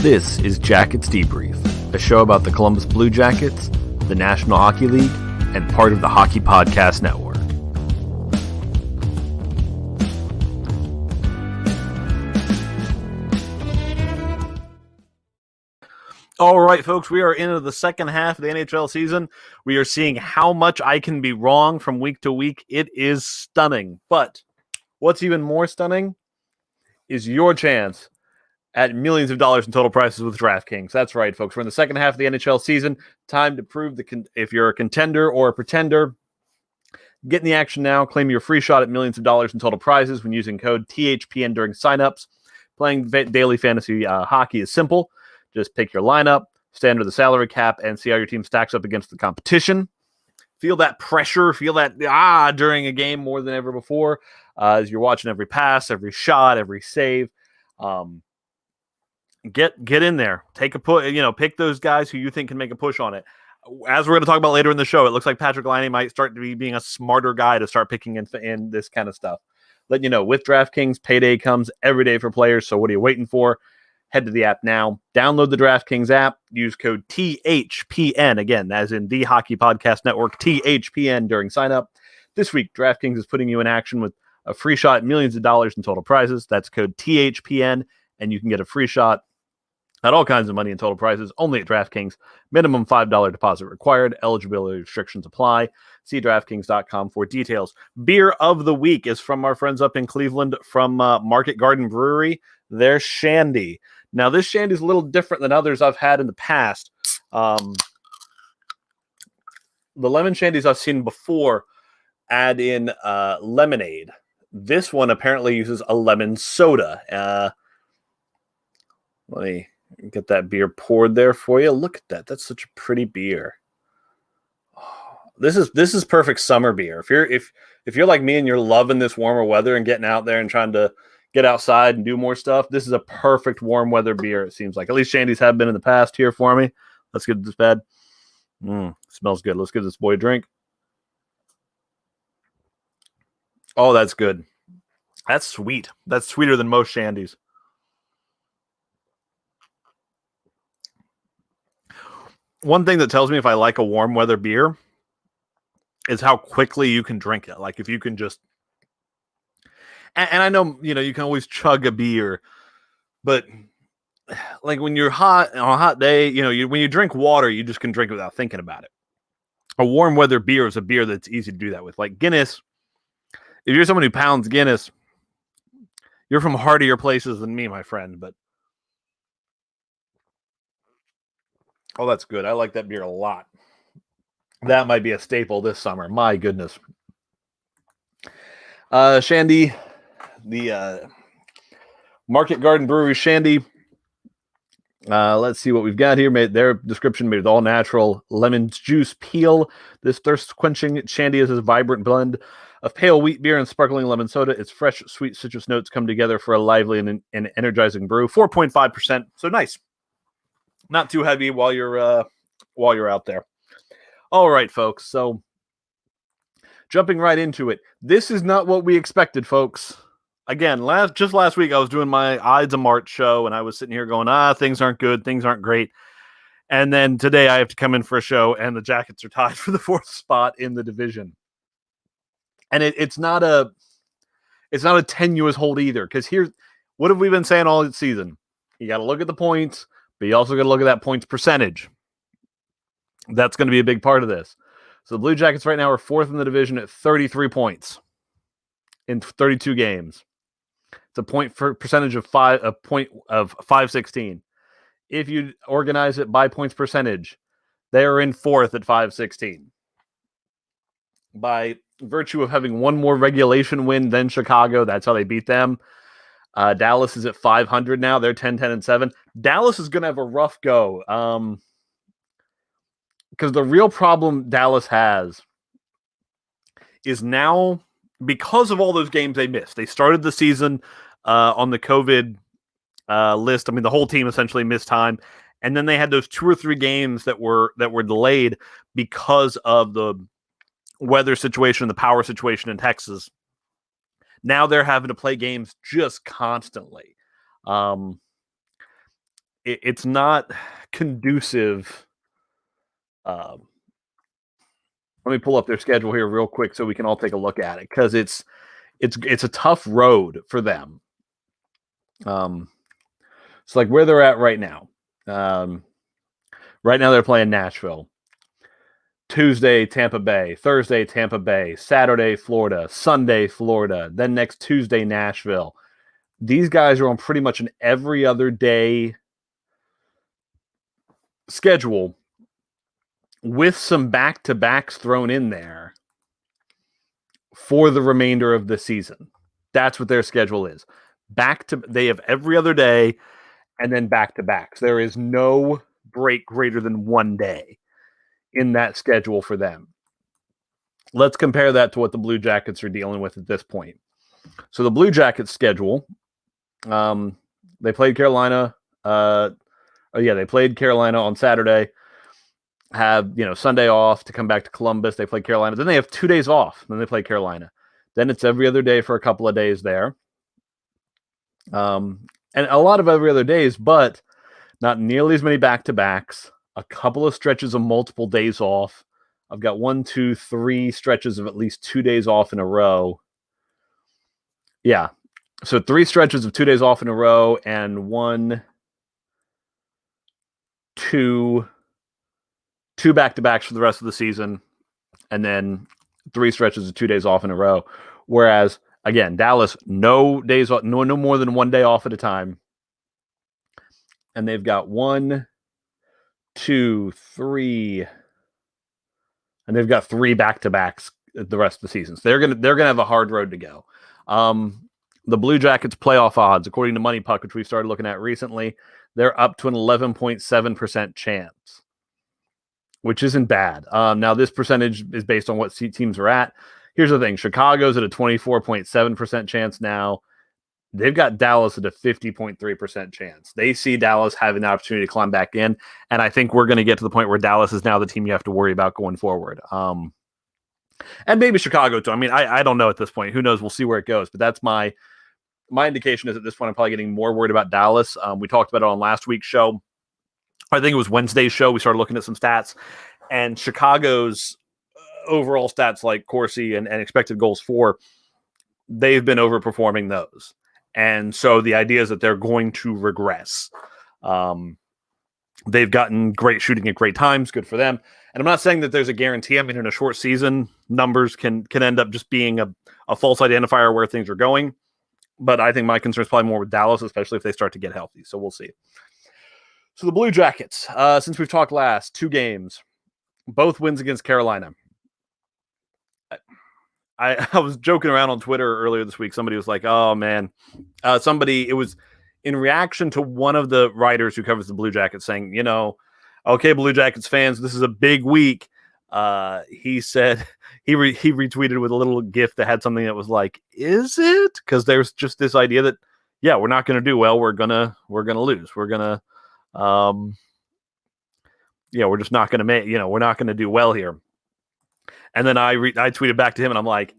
This is Jackets Debrief, a show about the Columbus Blue Jackets, the National Hockey League, and part of the Hockey Podcast Network. All right, folks, we are into the second half of the NHL season. We are seeing how much I can be wrong from week to week. It is stunning. But what's even more stunning is your chance at millions of dollars in total prizes with DraftKings. That's right, folks. We're in the second half of the NHL season. Time to prove if you're a contender or a pretender. Get in the action now. Claim your free shot at millions of dollars in total prizes when using code THPN during signups. Playing daily fantasy hockey is simple. Just pick your lineup, stay under the salary cap, and see how your team stacks up against the competition. Feel that pressure, feel that during a game more than ever before as you're watching every pass, every shot, every save. Get in there. Take a put. Pick those guys who you think can make a push on it. As we're going to talk about later in the show, it looks like Patrick Laine might start to be being a smarter guy to start picking in this kind of stuff. Let you know, with DraftKings, payday comes every day for players. So what are you waiting for? Head to the app now. Download the DraftKings app. Use code THPN. Again, as in the Hockey Podcast Network, THPN during sign up. This week, DraftKings is putting you in action with a free shot at millions of dollars in total prizes. That's code THPN, and you can get a free shot at all kinds of money in total prizes only at DraftKings. Minimum $5 deposit required. Eligibility restrictions apply. See DraftKings.com for details. Beer of the week is from our friends up in Cleveland from Market Garden Brewery. Their Shandy. Now, this Shandy is a little different than others I've had in the past. The lemon Shandies I've seen before add in lemonade. This one apparently uses a lemon soda. Let me get that beer poured there for you. Look at that. That's such a pretty beer. This is perfect summer beer. If you're like me and you're loving this warmer weather and getting out there and trying to get outside and do more stuff, this is a perfect warm weather beer, it seems like. At least Shandy's have been in the past here for me. Let's get this bad. Smells good. Let's give this boy a drink. Oh, that's good. That's sweet. That's sweeter than most Shandies. One thing that tells me if I like a warm weather beer is how quickly you can drink it. Like if you can just, and I know, you can always chug a beer, but like when you're hot on a hot day, when you drink water, you just can drink it without thinking about it. A warm weather beer is a beer that's easy to do that with. Like Guinness, if you're someone who pounds Guinness, you're from heartier places than me, my friend, but oh, that's good. I like that beer a lot. That might be a staple this summer. My goodness. Shandy, the Market Garden Brewery Shandy. Let's see what we've got here. Their description made with all natural lemon juice peel. This thirst-quenching Shandy is a vibrant blend of pale wheat beer and sparkling lemon soda. Its fresh, sweet citrus notes come together for a lively and energizing brew. 4.5%. So nice. Not too heavy while you're out there. All right, folks. So jumping right into it. This is not what we expected, folks. Again, last week I was doing my Ides of March show, and I was sitting here going, things aren't good, things aren't great. And then today I have to come in for a show, and the Jackets are tied for the 4th spot in the division. And it's not a tenuous hold either, because what have we been saying all season? You got to look at the points, but you also got to look at that points percentage. That's going to be a big part of this. So the Blue Jackets right now are 4th in the division at 33 points in 32 games. It's a point for percentage of 516. If you organize it by points percentage, they are in 4th at 516. By virtue of having one more regulation win than Chicago, that's how they beat them. Dallas is at 500 now. They're 10-10-7. Dallas is going to have a rough go. Because the real problem Dallas has is now, because of all those games they missed. They started the season on the COVID list. I mean, the whole team essentially missed time. And then they had those 2 or 3 games that were delayed because of the weather situation, the power situation in Texas. Now they're having to play games just constantly. it's not conducive. Let me pull up their schedule here real quick so we can all take a look at it, because it's a tough road for them. It's like where they're at right now. Right now they're playing Nashville. Tuesday, Tampa Bay. Thursday, Tampa Bay. Saturday, Florida. Sunday, Florida. Then next Tuesday, Nashville. These guys are on pretty much an every other day schedule with some back-to-backs thrown in there for the remainder of the season. That's what their schedule is. They have every other day and then back-to-backs. There is no break greater than 1 day in that schedule for them. Let's compare that to what the Blue Jackets are dealing with at this point. So the Blue Jackets schedule, they played Carolina. They played Carolina on Saturday. Have Sunday off to come back to Columbus. They play Carolina. Then they have 2 days off. Then they play Carolina. Then it's every other day for a couple of days there. And a lot of every other days, but not nearly as many back-to-backs. A couple of stretches of multiple days off. I've got 1, 2, 3 stretches of at least 2 days off in a row. Yeah. So 3 stretches of 2 days off in a row, and 1, 2 back-to-backs for the rest of the season, and then 3 stretches of 2 days off in a row. Whereas, again, Dallas, no days off, no more than 1 day off at a time. And they've got 1, 2, 3, and they've got 3 back-to-backs the rest of the season. So they're gonna have a hard road to go. The Blue Jackets playoff odds, according to Money Puck, which we started looking at recently, they're up to an 11.7% chance, which isn't bad. Now, this percentage is based on what teams are at. Here's the thing. Chicago's at a 24.7% chance now. They've got Dallas at a 50.3% chance. They see Dallas having the opportunity to climb back in, and I think we're going to get to the point where Dallas is now the team you have to worry about going forward. And maybe Chicago, too. I mean, I don't know at this point. Who knows? We'll see where it goes. But that's my indication is at this point I'm probably getting more worried about Dallas. We talked about it on last week's show. I think it was Wednesday's show. We started looking at some stats, and Chicago's overall stats like Corsi and expected goals for, they've been overperforming those. And so the idea is that they're going to regress. They've gotten great shooting at great times. Good for them. And I'm not saying that there's a guarantee. I mean, in a short season, numbers can end up just being a false identifier where things are going. But I think my concern is probably more with Dallas, especially if they start to get healthy. So we'll see. So the Blue Jackets, since we've talked last, 2 games, both wins against Carolina. I was joking around on Twitter earlier this week. Somebody was like, oh, man. It was in reaction to one of the writers who covers the Blue Jackets saying, okay, Blue Jackets fans, this is a big week. He said he retweeted with a little GIF that had something that was like, is it? Because there's just this idea that, yeah, we're not going to do well. We're gonna lose. We're gonna, we're just not going to make, we're not going to do well here. And then I tweeted back to him and I'm like,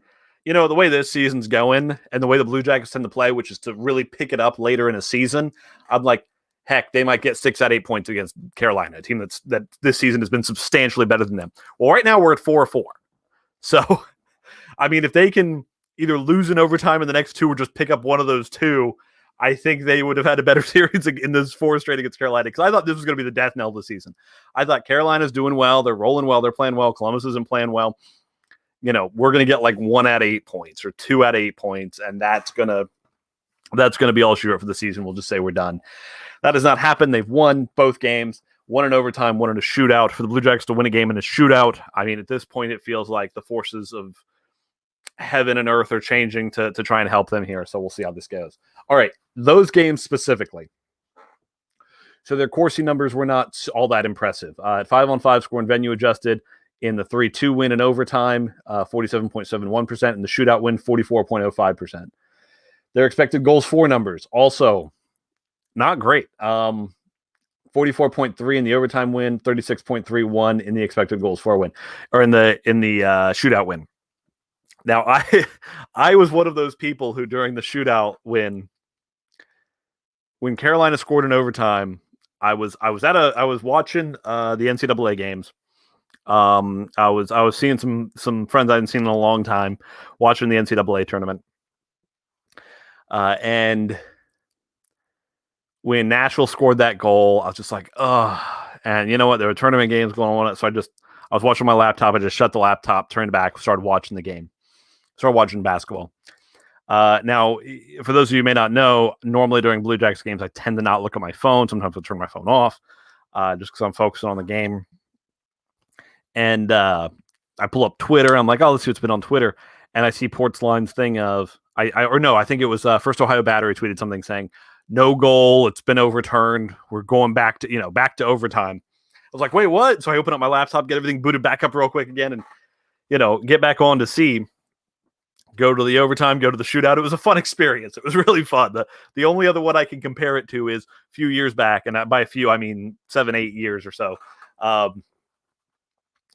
the way this season's going and the way the Blue Jackets tend to play, which is to really pick it up later in a season, I'm like, heck, they might get 6 out of 8 points against Carolina, a team that this season has been substantially better than them. Well, right now we're at 4-4. So, I mean, if they can either lose in overtime in the next 2 or just pick up one of those 2, I think they would have had a better series in those 4 straight against Carolina, because I thought this was going to be the death knell of the season. I thought Carolina's doing well. They're rolling well. They're playing well. Columbus isn't playing well. We're going to get like 1 out of 8 points or 2 out of 8 points, and that's going to be all she wrote for the season. We'll just say we're done. That has not happened. They've won both games, 1 in overtime, 1 in a shootout. For the Blue Jackets to win a game in a shootout, I mean, at this point, it feels like the forces of heaven and earth are changing to try and help them here. So we'll see how this goes. All right, those games specifically. So their Corsi numbers were not all that impressive. At 5-on-5 score and venue adjusted in the 3-2 win in overtime, 47.71%, and the shootout win, 44.05%. Their expected goals for numbers also not great. 44.3 in the overtime win, 36.31 in the expected goals for win, or in the shootout win. Now, I was one of those people who during the shootout win, when Carolina scored in overtime, I was watching the NCAA games. I was seeing some friends I hadn't seen in a long time, watching the NCAA tournament. And when Nashville scored that goal, I was just like, oh. And you know what? There were tournament games going on, so I was watching my laptop. I just shut the laptop, turned back, started watching the game, started watching basketball. Now, for those of you who may not know, normally during Blue Jackets games, I tend to not look at my phone. Sometimes I'll turn my phone off just because I'm focusing on the game. And I pull up Twitter. I'm like, oh, let's see what's been on Twitter. And I see Portsline's thing of, I think it was First Ohio Battery tweeted something saying, no goal, it's been overturned. We're going back to overtime. I was like, wait, what? So I open up my laptop, get everything booted back up real quick again, and get back on to see. Go to the overtime, go to the shootout. It was a fun experience. It was really fun. The only other one I can compare it to is a few years back, and by a few, I mean 7-8 years or so.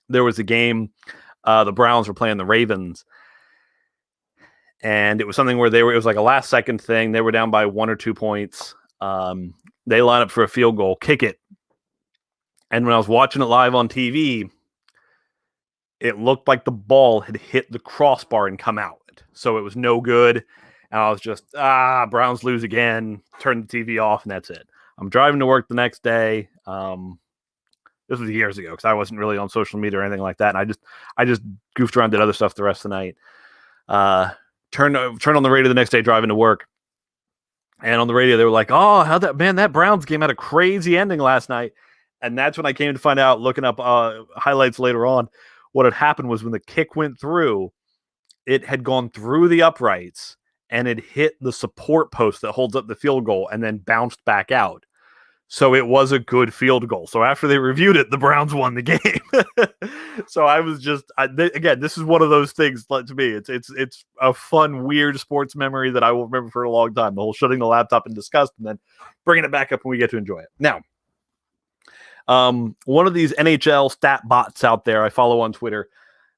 There was a game, the Browns were playing the Ravens, and it was something where it was like a last second thing. They were down by 1 or 2 points. They line up for a field goal, kick it. And when I was watching it live on TV, it looked like the ball had hit the crossbar and come out. So it was no good. And I was just, Browns lose again, turn the TV off, and that's it. I'm driving to work the next day. This was years ago because I wasn't really on social media or anything like that. And I just goofed around, did other stuff the rest of the night. Turned on the radio the next day driving to work. And on the radio, they were like, oh, that Browns game had a crazy ending last night. And that's when I came to find out, looking up highlights later on, what had happened was when the kick went through, it had gone through the uprights and it hit the support post that holds up the field goal and then bounced back out. So it was a good field goal. So after they reviewed it, the Browns won the game. So I was just, again, this is one of those things to me. It's a fun, weird sports memory that I will remember for a long time. The whole shutting the laptop in disgust and then bringing it back up when we get to enjoy it. Now, one of these NHL stat bots out there I follow on Twitter,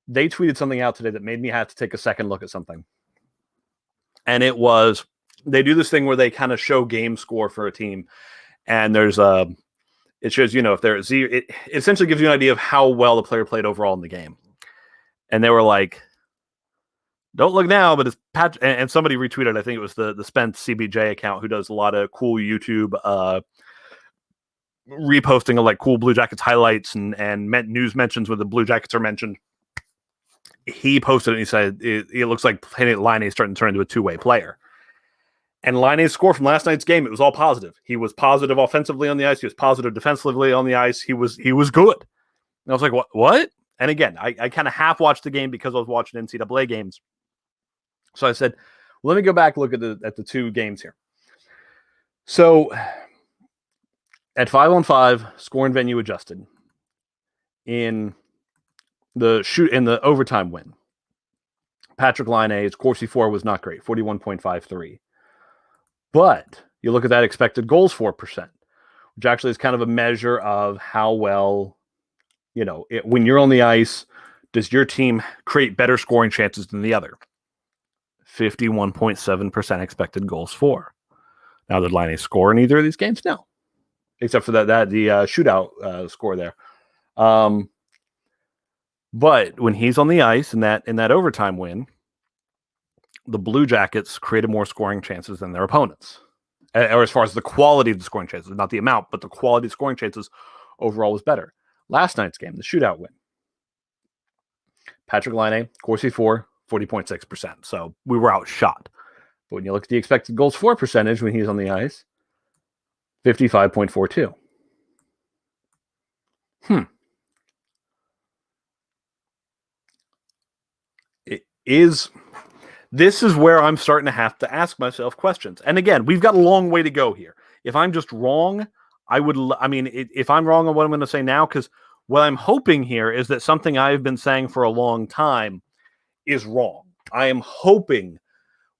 they tweeted something out today that made me have to take a second look at something. And it was, they do this thing where they kind of show game score for a team. And there's it shows, if there's it essentially gives you an idea of how well the player played overall in the game. And they were like, don't look now, but it's Pat. And somebody retweeted, I think it was the Spence CBJ account, who does a lot of cool YouTube reposting of like cool Blue Jackets highlights and news mentions where the Blue Jackets are mentioned. He posted it and he said, it looks like Laine is starting to turn into a two-way player. And Laine's score from last night's game, it was all positive. He was positive offensively on the ice. He was positive defensively on the ice. He was good. And I was like, what? And again, I kind of half watched the game because I was watching NCAA games. So I said, well, let me go back and look at the two games here. So at 5-on-5, scoring venue adjusted. In the overtime win, Patrick Laine's Corsi 4 was not great, 41.53. But you look at that expected goals for %, which actually is kind of a measure of how well, when you're on the ice, does your team create better scoring chances than the other? 51.7% expected goals for. Now, did Laine score in either of these games? No, except for the shootout score there. But when he's on the ice in that overtime win, the Blue Jackets created more scoring chances than their opponents. Or as far as the quality of the scoring chances, not the amount, but the quality of scoring chances overall was better. Last night's game, the shootout win. Patrick Laine, Corsi 4, 40.6%. So we were outshot. But when you look at the expected goals for percentage when he's on the ice, 55.42. This is where I'm starting to have to ask myself questions. And again, we've got a long way to go here. If I'm just wrong, if I'm wrong on what I'm going to say now, because what I'm hoping here is that something I've been saying for a long time is wrong. I am hoping,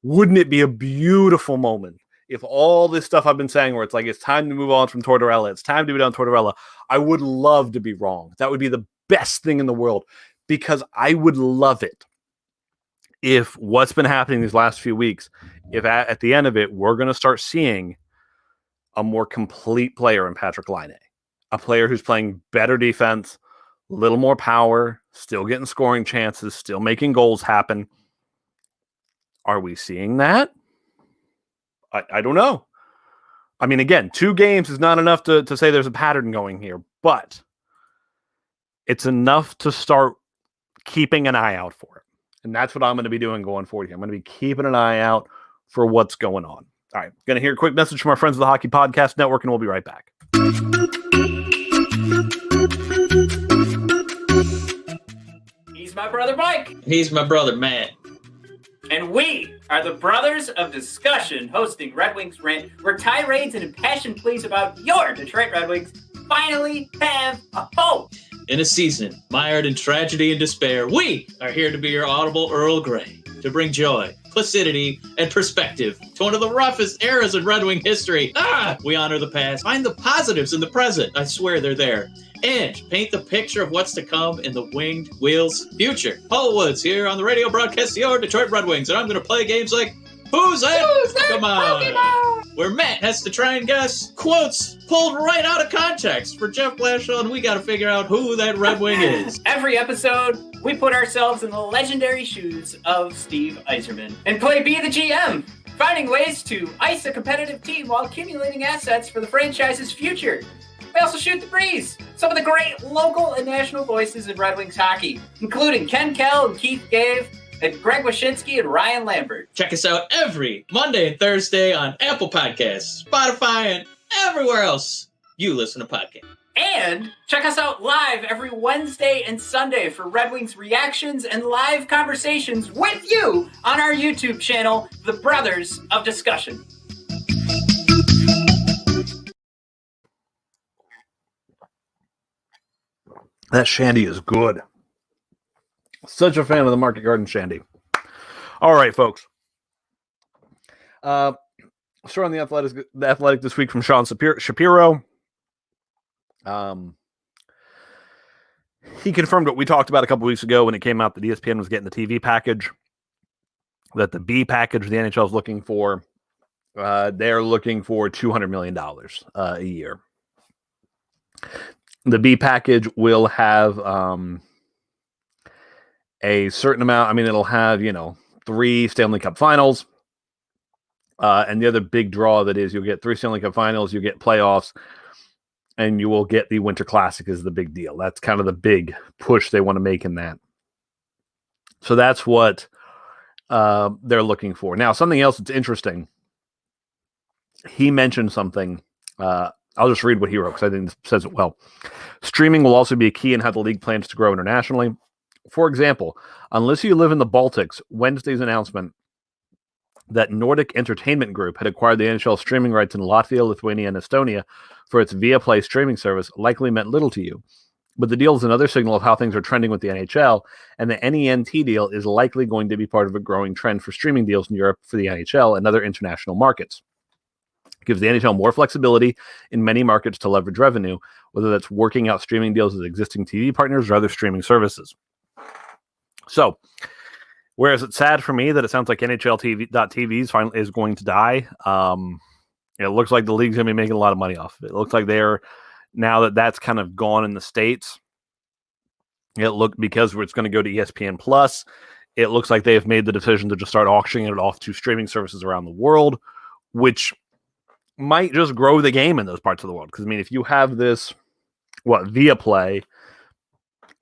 wouldn't it be a beautiful moment if all this stuff I've been saying where it's like, it's time to move on from Tortorella, it's time to be done Tortorella, I would love to be wrong. That would be the best thing in the world, because I would love it if what's been happening these last few weeks, if at the end of it, we're going to start seeing a more complete player in Patrick Laine, a player who's playing better defense, a little more power, still getting scoring chances, still making goals happen. Are we seeing that? I don't know. I mean, again, 2 games is not enough to say there's a pattern going here, but it's enough to start keeping an eye out for it. And that's what I'm going to be doing going forward here. I'm going to be keeping an eye out for what's going on. All right, going to hear a quick message from our friends of the Hockey Podcast Network, and we'll be right back. He's my brother Mike. He's my brother Matt. And we are the Brothers of Discussion, hosting Red Wings Rant, where tirades and impassioned pleas about your Detroit Red Wings finally have a home. In a season mired in tragedy and despair, we are here to be your audible Earl Grey, to bring joy, placidity, and perspective to one of the roughest eras in Red Wing history. We honor the past, find the positives in the present. I swear they're there. And paint the picture of what's to come in the Winged Wheels future. Paul Woods here on the radio broadcast of your Detroit Red Wings, and I'm going to play games like Who's That Pokemon? Where Matt has to try and guess quotes pulled right out of context. For Jeff Blashill, and we got to figure out who that Red Wing is. Every episode, we put ourselves in the legendary shoes of Steve Yzerman and play Be the GM, finding ways to ice a competitive team while accumulating assets for the franchise's future. We also shoot the breeze. Some of the great local and national voices in Red Wings hockey, including Ken Kell and Keith Gave, and Greg Wyshynski and Ryan Lambert. Check us out every Monday and Thursday on Apple Podcasts, Spotify, and everywhere else you listen to podcasts. And check us out live every Wednesday and Sunday for Red Wings reactions and live conversations with you on our YouTube channel, The Brothers of Discussion. That Shandy is good. Such a fan of the Market Garden Shandy. All right, folks. Story on the Athletic this week from Sean Shapiro. He confirmed what we talked about a couple weeks ago when it came out that ESPN was getting the TV package, that the B package the NHL is looking for, they're looking for $200 million a year. The B package will have a certain amount. I mean, it'll have, 3 Stanley Cup finals. And the other big draw that is you'll get 3 Stanley Cup finals, you get playoffs, and you will get the Winter Classic is the big deal. That's kind of the big push they want to make in that. So that's what they're looking for. Now, something else that's interesting. He mentioned something. I'll just read what he wrote because I think this says it well. Streaming will also be a key in how the league plans to grow internationally. For example, unless you live in the Baltics, Wednesday's announcement that Nordic Entertainment Group had acquired the NHL streaming rights in Latvia, Lithuania, and Estonia for its Viaplay streaming service likely meant little to you. But the deal is another signal of how things are trending with the NHL, and the NENT deal is likely going to be part of a growing trend for streaming deals in Europe for the NHL and other international markets. It gives the NHL more flexibility in many markets to leverage revenue, whether that's working out streaming deals with existing TV partners or other streaming services. So, whereas it's sad for me that it sounds like NHL.TV finally is going to die, it looks like the league's going to be making a lot of money off of it. It looks like they're, now that that's kind of gone in the States, because it's going to go to ESPN Plus, it looks like they have made the decision to just start auctioning it off to streaming services around the world, which might just grow the game in those parts of the world. Because, I mean, if you have this, Viaplay,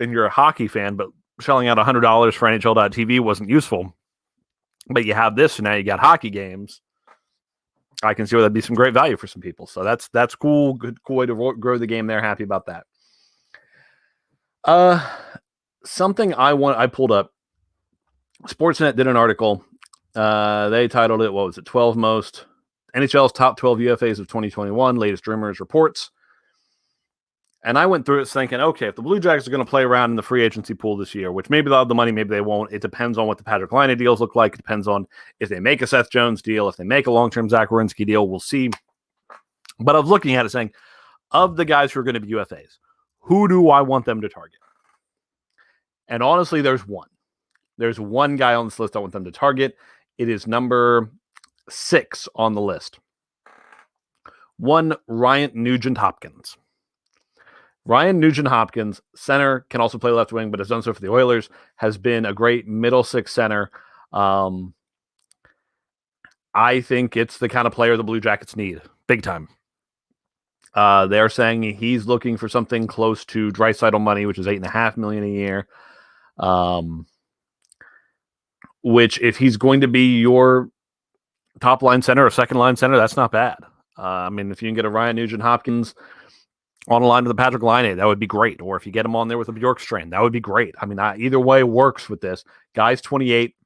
and you're a hockey fan, but shelling out $100 for NHL.TV wasn't useful, but you have this, and now you got hockey games, I can see where that'd be some great value for some people. So that's cool. Good, cool way to grow the game there. Happy about that. Something I pulled up. Sportsnet did an article. They titled it, 12 most NHL's top 12 UFAs of 2021, latest rumors, reports. And I went through it thinking, okay, if the Blue Jackets are going to play around in the free agency pool this year, which maybe they'll have the money, maybe they won't. It depends on what the Patrick Laine deals look like. It depends on if they make a Seth Jones deal, if they make a long-term Zach Werenski deal, we'll see. But I was looking at it saying, of the guys who are going to be UFAs, who do I want them to target? And honestly, there's one. There's one guy on this list I want them to target. It is number 6 on the list. One, Ryan Nugent-Hopkins. Ryan Nugent-Hopkins, center, can also play left wing, but has done so for the Oilers, has been a great middle six center. I think it's the kind of player the Blue Jackets need, big time. They're saying he's looking for something close to Draisaitl money, which is $8.5 million a year. Which, if he's going to be your top line center or second line center, that's not bad. I mean, if you can get a Ryan Nugent-Hopkins on a line with a Patrick Laine, that would be great. Or if you get him on there with a Bjorkstrand, that would be great. I mean, either way works with this. Guy's 28.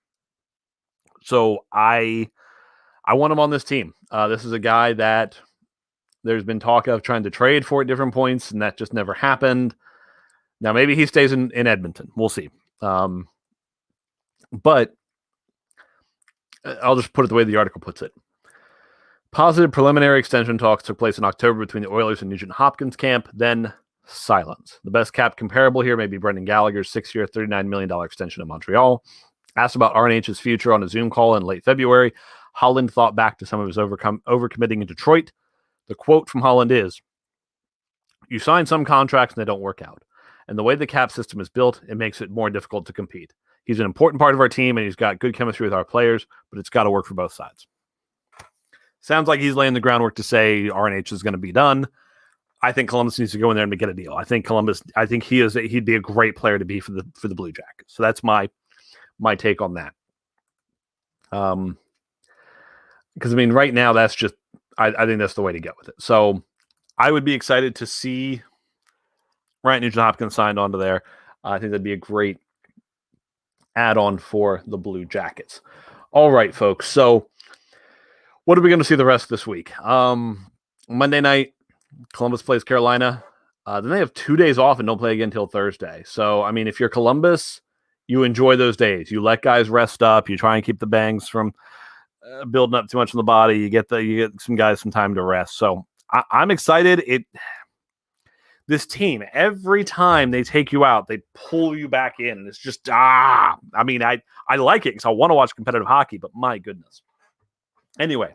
So I want him on this team. This is a guy that there's been talk of trying to trade for at different points, and that just never happened. Now, maybe he stays in Edmonton. We'll see. But I'll just put it the way the article puts it. Positive preliminary extension talks took place in October between the Oilers and Nugent-Hopkins camp, then silence. The best cap comparable here may be Brendan Gallagher's 6-year, $39 million extension in Montreal. Asked about RNH's future on a Zoom call in late February, Holland thought back to some of his overcommitting in Detroit. The quote from Holland is, "You sign some contracts and they don't work out. And the way the cap system is built, it makes it more difficult to compete. He's an important part of our team and he's got good chemistry with our players, but it's got to work for both sides." Sounds like he's laying the groundwork to say RNH is going to be done. I think Columbus needs to go in there and get a deal. I think he'd be a great player to be for the Blue Jackets. So that's my take on that. Because I mean, right now that's just I think that's the way to go with it. So I would be excited to see Ryan Nugent-Hopkins signed onto there. I think that'd be a great add-on for the Blue Jackets. All right, folks. So what are we going to see the rest of this week? Monday night, Columbus plays Carolina. Then they have 2 days off and don't play again until Thursday. So, I mean, if you're Columbus, you enjoy those days. You let guys rest up. You try and keep the bangs from building up too much in the body. You get some guys some time to rest. So I'm excited. This team, every time they take you out, they pull you back in. And it's just, I mean, I like it because I want to watch competitive hockey, but my goodness. Anyway,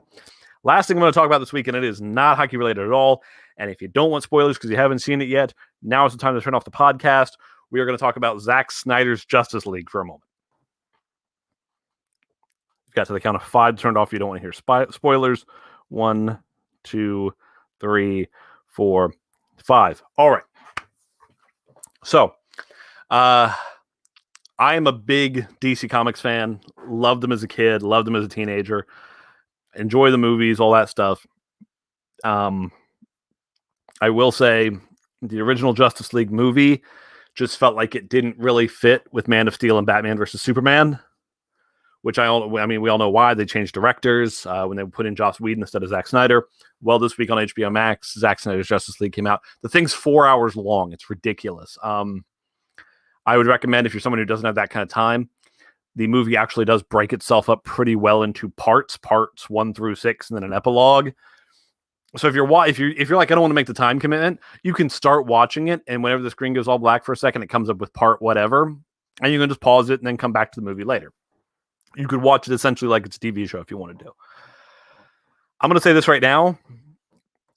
last thing I'm going to talk about this week, and it is not hockey related at all. And if you don't want spoilers because you haven't seen it yet, now is the time to turn off the podcast. We are going to talk about Zack Snyder's Justice League for a moment. You've got to the count of 5 turned off. You don't want to hear spoilers. 1, 2, 3, 4, 5. All right. So, I am a big DC Comics fan. Loved them as a kid. Loved them as a teenager. Enjoy the movies, all that stuff. I will say the original Justice League movie just felt like it didn't really fit with Man of Steel and Batman versus Superman, which we all know why. They changed directors when they put in Joss Whedon instead of Zack Snyder. Well, this week on HBO Max, Zack Snyder's Justice League came out. The thing's 4 hours long. It's ridiculous. I would recommend, if you're someone who doesn't have that kind of time, the movie actually does break itself up pretty well into parts 1 through 6, and then an epilogue. So if you're like, I don't want to make the time commitment, you can start watching it, and whenever the screen goes all black for a second, it comes up with part whatever, and you can just pause it and then come back to the movie later. You could watch it essentially like it's a TV show if you wanted to. I'm going to say this right now.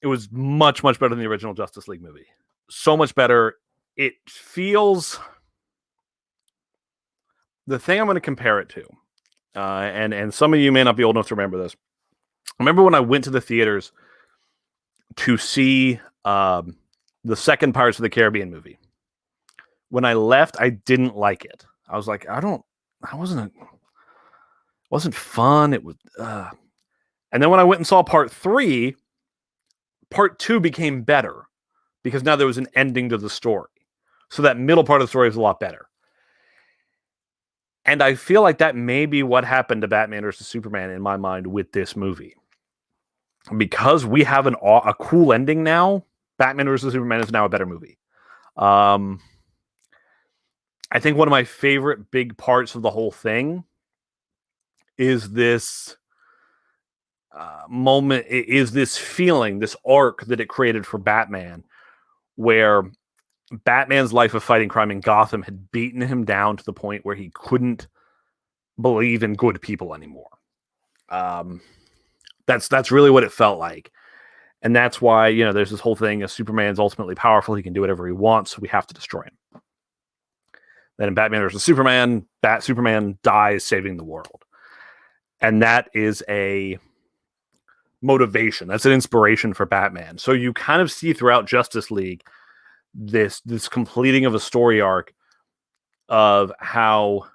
It was much, much better than the original Justice League movie. So much better. It feels... The thing I'm going to compare it to, and some of you may not be old enough to remember this. Remember when I went to the theaters to see the second Pirates of the Caribbean movie? When I left, I didn't like it. I was like, wasn't fun. It was, and then when I went and saw part 3, part 2 became better because now there was an ending to the story. So that middle part of the story was a lot better. And I feel like that may be what happened to Batman vs. Superman in my mind with this movie. Because we have a cool ending now, Batman vs. Superman is now a better movie. I think one of my favorite big parts of the whole thing is this moment, is this feeling, this arc that it created for Batman, where Batman's life of fighting crime in Gotham had beaten him down to the point where he couldn't believe in good people anymore. That's really what it felt like. And that's why, there's this whole thing of Superman's ultimately powerful. He can do whatever he wants. So we have to destroy him. Then in Batman vs. Superman, Superman dies saving the world. And that is a motivation. That's an inspiration for Batman. So you kind of see throughout Justice League this completing of a story arc of how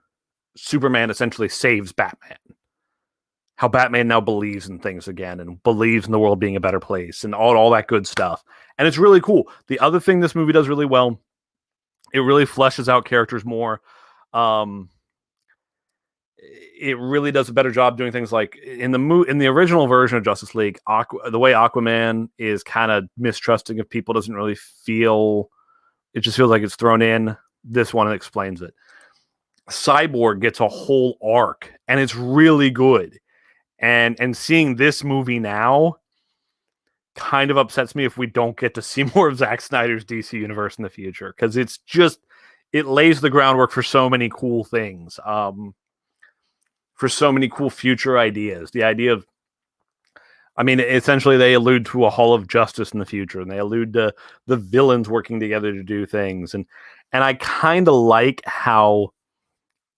Superman essentially saves Batman. How Batman now believes in things again and believes in the world being a better place and all that good stuff. And it's really cool. The other thing this movie does really well, it really fleshes out characters more. It really does a better job doing things like in the original version of Justice League, the way Aquaman is kind of mistrusting of people, doesn't really feel, it just feels like it's thrown in. This one explains it. Cyborg gets a whole arc and it's really good. And seeing this movie now kind of upsets me if we don't get to see more of Zack Snyder's DC universe in the future, because it lays the groundwork for so many cool things, for so many cool future ideas. The idea of, essentially they allude to a Hall of Justice in the future, and they allude to the villains working together to do things. And I kind of like how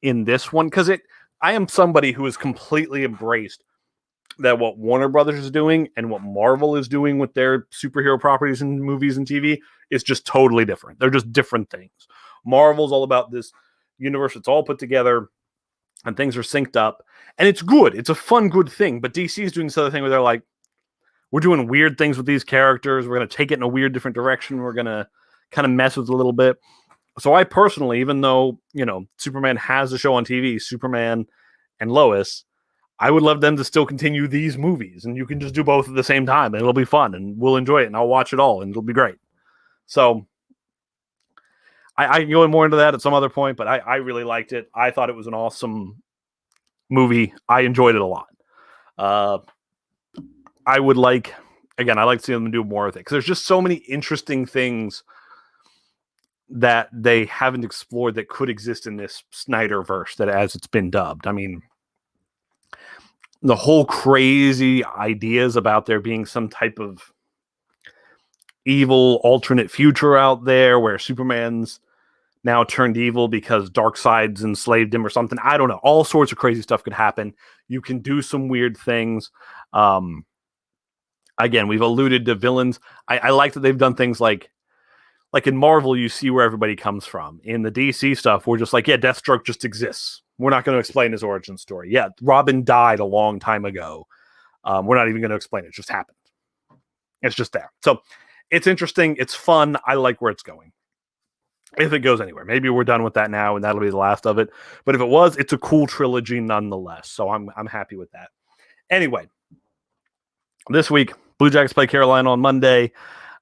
in this one, because I am somebody who has completely embraced that what Warner Brothers is doing and what Marvel is doing with their superhero properties and movies and TV is just totally different. They're just different things. Marvel's all about this universe that's all put together and things are synced up. And it's good. It's a fun, good thing. But DC is doing this other thing where they're like, we're doing weird things with these characters. We're going to take it in a weird, different direction. We're going to kind of mess with it a little bit. So I personally, even though, Superman has a show on TV, Superman and Lois, I would love them to still continue these movies, and you can just do both at the same time, and it'll be fun, and we'll enjoy it, and I'll watch it all, and it'll be great. So I can go more into that at some other point, but I really liked it. I thought it was an awesome movie. I enjoyed it a lot. I like to see them do more with it, because there's just so many interesting things that they haven't explored that could exist in this Snyderverse, that as it's been dubbed. The whole crazy ideas about there being some type of evil alternate future out there where Superman's now turned evil because Darkseid's enslaved him or something. I don't know. All sorts of crazy stuff could happen. You can do some weird things. Again, we've alluded to villains. I like that they've done things like in Marvel, you see where everybody comes from. In the DC stuff, we're just like, yeah, Deathstroke just exists. We're not going to explain his origin story. Yeah, Robin died a long time ago. We're not even going to explain it. It just happened. It's just there. So it's interesting. It's fun. I like where it's going. If it goes anywhere. Maybe we're done with that now and that'll be the last of it. But if it was, it's a cool trilogy nonetheless. So I'm happy with that. Anyway, this week, Blue Jackets play Carolina on Monday.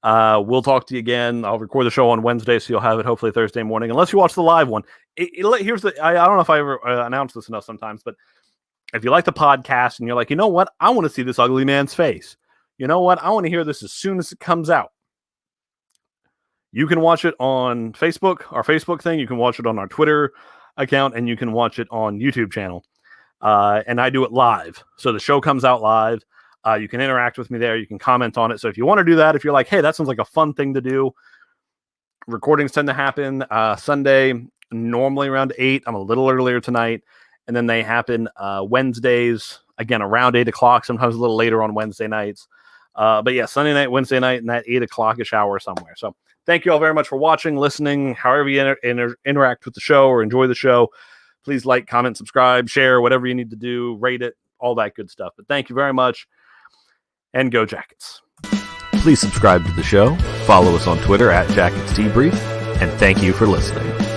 We'll talk to you again. I'll record the show on Wednesday, so you'll have it hopefully Thursday morning, unless you watch the live one. Here's I don't know if I ever announce this enough sometimes, but if you like the podcast and you're like, you know what, I want to see this ugly man's face. You know what, I want to hear this as soon as it comes out. You can watch it on Facebook, our Facebook thing. You can watch it on our Twitter account, and you can watch it on YouTube channel. And I do it live, so the show comes out live. You can interact with me there. You can comment on it. So if you want to do that, if you're like, hey, that sounds like a fun thing to do, recordings tend to happen Sunday, normally around 8. I'm a little earlier tonight. And then they happen Wednesdays, again, around 8 o'clock, sometimes a little later on Wednesday nights. But yeah, Sunday night, Wednesday night, and that 8 o'clock-ish hour somewhere. So thank you all very much for watching, listening, however you interact with the show or enjoy the show. Please like, comment, subscribe, share, whatever you need to do, rate it, all that good stuff. But thank you very much. And go Jackets. Please subscribe to the show, follow us on Twitter @JacketsDebrief, and thank you for listening.